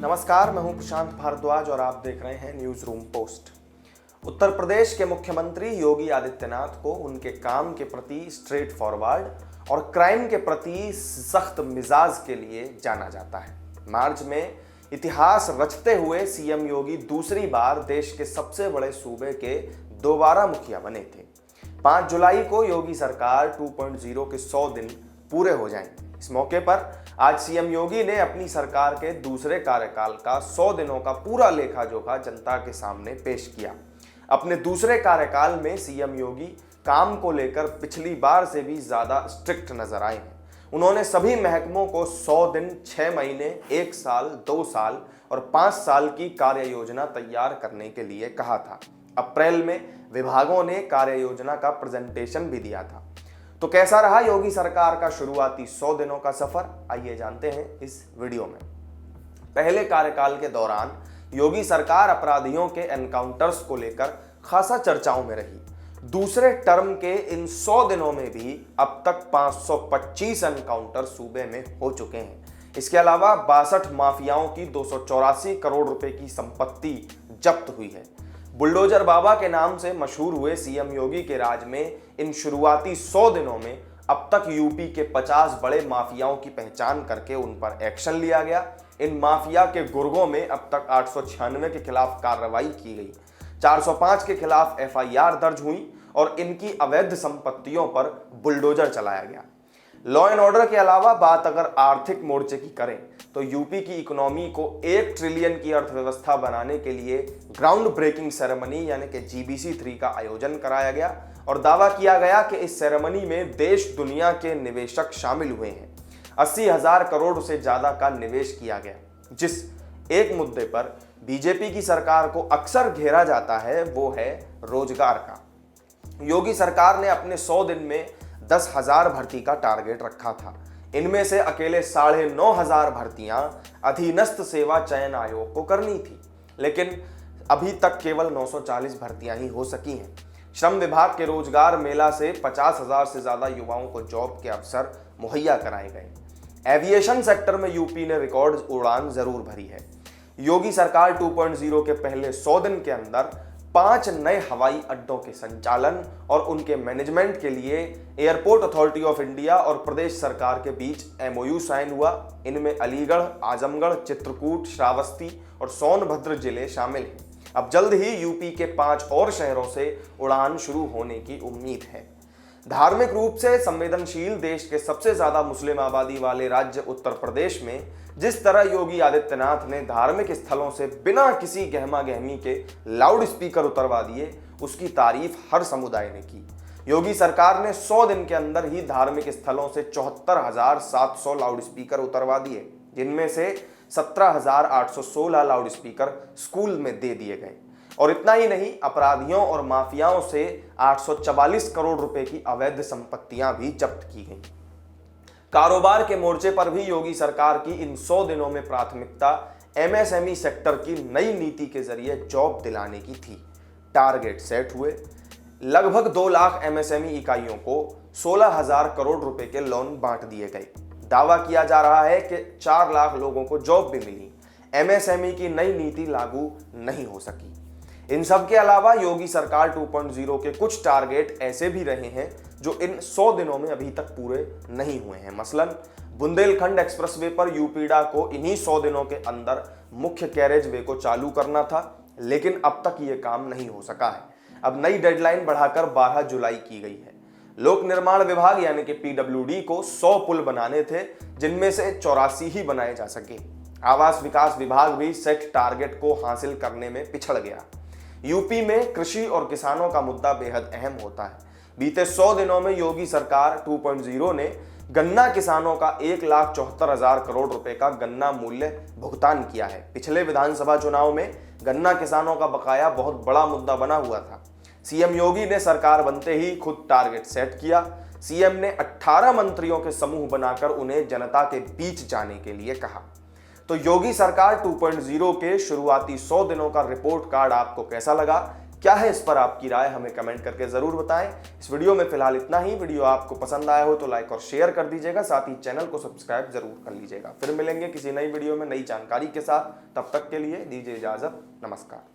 नमस्कार, मैं हूं प्रशांत भारद्वाज और आप देख रहे हैं news room post. Uttar Pradesh के मुख्यमंत्री योगी आदित्यनाथ को उनके काम के प्रति स्ट्रेट फॉरवर्ड और क्राइम के प्रति सख्त मिजाज के लिए जाना जाता है। मार्च में इतिहास रचते हुए सीएम योगी दूसरी बार देश के सबसे बड़े सूबे के दोबारा मुखिया बने थे। 5 जुलाई को योगी सरकार 2.0 के 100 दिन पूरे हो जाएंगे। इस मौके पर आज सीएम योगी ने अपनी सरकार के दूसरे कार्यकाल का 100 दिनों का पूरा लेखा जोखा जनता के सामने पेश किया। अपने दूसरे कार्यकाल में सीएम योगी काम को लेकर पिछली बार से भी ज्यादा स्ट्रिक्ट नजर आए हैं। उन्होंने सभी महकमों को 100 दिन, 6 महीने, 1 साल, 2 साल और 5 साल की कार्य योजना तैयार करने के लिए कहा था। अप्रैल में विभागों ने कार्य योजना का प्रेजेंटेशन भी दिया था। तो कैसा रहा योगी सरकार का शुरुआती 100 दिनों का सफर, आइए जानते हैं इस वीडियो में। पहले कार्यकाल के दौरान योगी सरकार अपराधियों के एनकाउंटर्स को लेकर खासा चर्चाओं में रही। दूसरे टर्म के इन 100 दिनों में भी अब तक 525 एनकाउंटर सूबे में हो चुके हैं। इसके अलावा 62 माफियाओं की 284 करोड़ रुपए की संपत्ति जब्त हुई है। बुलडोजर बाबा के नाम से मशहूर हुए सीएम योगी के राज में इन शुरुआती 100 दिनों में अब तक यूपी के 50 बड़े माफियाओं की पहचान करके उन पर एक्शन लिया गया। इन माफिया के गुर्गों में अब तक 896 के खिलाफ कार्रवाई की गई, 405 के खिलाफ एफआईआर दर्ज हुई और इनकी अवैध संपत्तियों पर बुलडोजर चलाया गया। लॉ एंड ऑर्डर के अलावा बात अगर आर्थिक मोर्चे की करें तो यूपी की इकोनॉमी को 1 ट्रिलियन की अर्थव्यवस्था बनाने के लिए ग्राउंड ब्रेकिंग सेरेमनी यानी कि GBC 3 का आयोजन कराया गया और दावा किया गया कि इस सेरेमनी में देश दुनिया के निवेशक शामिल हुए हैं। 80,000 करोड़ से ज्यादा का निवेश किया गया। जिस एक मुद्दे पर बीजेपी की सरकार को अक्सर घेरा जाता है वो है रोजगार का। योगी सरकार ने अपने 100 दिन में 10,000 भर्ती का टारगेट रखा था। इनमें से अकेले 9,500 भर्तियां अधीनस्थ सेवा चयन आयोग को करनी थी, लेकिन अभी तक केवल 940 भर्तियां ही हो सकी हैं। श्रम विभाग के रोजगार मेला से 50,000 से ज्यादा युवाओं को जॉब के अवसर मुहैया कराए गए। एविएशन सेक्टर में यूपी ने रिकॉर्ड उड़ान जरूर भरी है। योगी सरकार 2.0 के पहले 100 दिन के अंदर 5 नए हवाई अड्डों के संचालन और उनके मैनेजमेंट के लिए एयरपोर्ट अथॉरिटी ऑफ इंडिया और प्रदेश सरकार के बीच MOU साइन हुआ। इनमें अलीगढ़, आजमगढ़, चित्रकूट, श्रावस्ती और सोनभद्र जिले शामिल हैं। अब जल्द ही यूपी के 5 और शहरों से उड़ान शुरू होने की उम्मीद है। धार्मिक रूप से संवेदनशील देश के सबसे ज्यादा मुस्लिम आबादी वाले राज्य उत्तर प्रदेश में जिस तरह योगी आदित्यनाथ ने धार्मिक स्थलों से बिना किसी गहमा गहमी के लाउड स्पीकर उतरवा दिए, उसकी तारीफ हर समुदाय ने की। योगी सरकार ने 100 दिन के अंदर ही धार्मिक स्थलों से 74,700 लाउड स्पीकर उतरवा दिए, जिनमें से 17,816 लाउड स्पीकर स्कूल में दे दिए गए। और इतना ही नहीं, अपराधियों और माफियाओं से 844 करोड़ रुपए की अवैध संपत्तियां भी जब्त की गई। कारोबार के मोर्चे पर भी योगी सरकार की इन 100 दिनों में प्राथमिकता MSME सेक्टर की नई नीति के जरिए जॉब दिलाने की थी। टारगेट सेट हुए। लगभग 2 लाख MSME इकाइयों को 16,000 करोड़ रुपए के लोन बांट दिए गए। दावा किया जा रहा है कि 4 लाख लोगों को जॉब भी मिली। MSME की नई नीति लागू नहीं हो सकी। इन सब के अलावा योगी सरकार 2.0 के कुछ टारगेट ऐसे भी रहे हैं जो इन 100 दिनों में अभी तक पूरे नहीं हुए हैं। मसलन बुंदेलखंड एक्सप्रेसवे पर यूपीडा को इन्हीं 100 दिनों के अंदर मुख्य कैरेज वे को चालू करना था, लेकिन अब तक ये काम नहीं हो सका है। अब नई डेडलाइन बढ़ाकर 12 जुलाई की गई है। लोक निर्माण विभाग यानी कि PWD को 100 पुल बनाने थे, जिनमें से 84 ही बनाए जा सके। आवास विकास विभाग भी सेट टारगेट को हासिल करने में पिछड़ गया। यूपी में कृषि और किसानों का मुद्दा बेहद अहम होता है। बीते 100 दिनों में योगी सरकार 2.0 ने गन्ना किसानों का 1,74,000 करोड़ रुपए का गन्ना मूल्य भुगतान किया है। पिछले विधानसभा चुनाव में गन्ना किसानों का बकाया बहुत बड़ा मुद्दा बना हुआ था। सीएम योगी ने सरकार बनते ही खुद टारगेट सेट किया। सीएम ने 18 मंत्रियों के समूह बनाकर उन्हें जनता के बीच जाने के लिए कहा। तो योगी सरकार 2.0 के शुरुआती 100 दिनों का रिपोर्ट कार्ड आपको कैसा लगा? क्या है इस पर आपकी राय, हमें कमेंट करके जरूर बताएं। इस वीडियो में फिलहाल इतना ही। वीडियो आपको पसंद आया हो तो लाइक और शेयर कर दीजिएगा, साथ ही चैनल को सब्सक्राइब जरूर कर लीजिएगा। फिर मिलेंगे किसी नई वीडियो में नई जानकारी के साथ। तब तक के लिए दीजिए इजाजत। नमस्कार।